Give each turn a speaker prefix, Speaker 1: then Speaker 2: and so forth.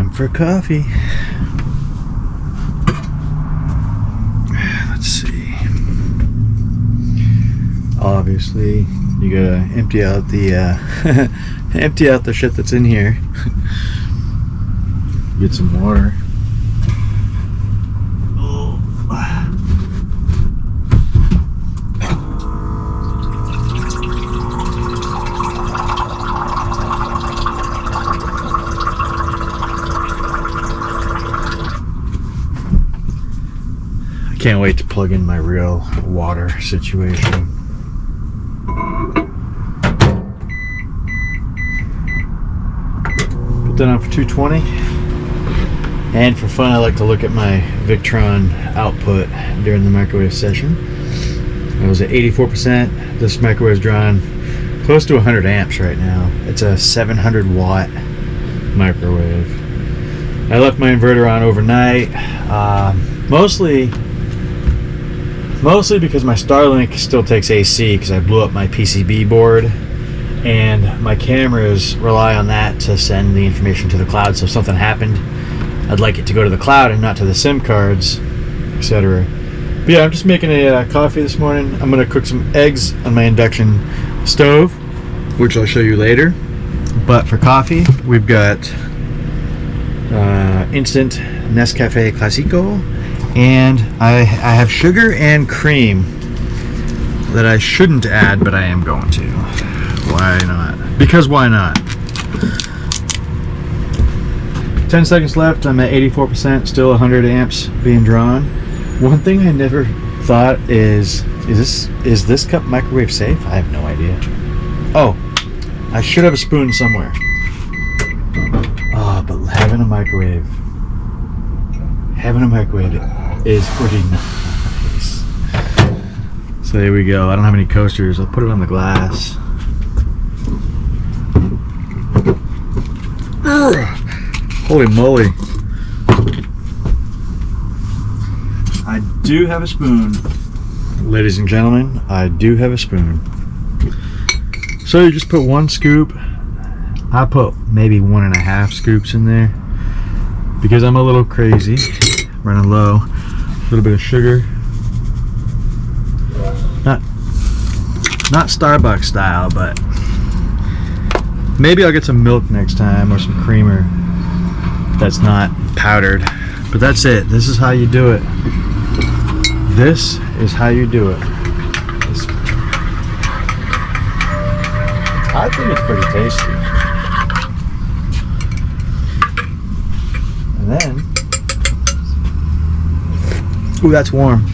Speaker 1: Time for coffee. Let's see. Obviously, you gotta empty out the empty out the shit that's in here. Get some water. Can't wait to plug in my real water situation. Put that on for 220. And for fun, I like to look at my Victron output during the microwave session. I was at 84%. This microwave is drawing close to 100 amps right now. It's a 700 watt microwave. I left my inverter on overnight. Mostly because my Starlink still takes AC because I blew up my PCB board, and my cameras rely on that to send the information to the cloud. So if something happened, I'd like it to go to the cloud and not to the SIM cards, etc. But yeah, I'm just making a coffee this morning. I'm going to cook some eggs on my induction stove, which I'll show you later. But for coffee, we've got instant Nescafe Classico. And I have sugar and cream that I shouldn't add, but I am going to. Why not? Because why not? 10 seconds left. I'm at 84%, still 100 amps being drawn. One thing I never thought is this cup microwave safe? I have no idea. Oh, I should have a spoon somewhere. Oh, but having a microwave is pretty nice. So there we go. I don't have any coasters. I'll put it on the glass. Holy moly. I do have a spoon. Ladies and gentlemen, I do have a spoon. So you just put 1 scoop. I put maybe 1.5 scoops in there because I'm a little crazy, running low. A little bit of sugar, not Starbucks style, but maybe I'll get some milk next time or some creamer that's not powdered. But that's it. This is how you do it. This is how you do it. I think it's pretty tasty. And then, ooh, that's warm.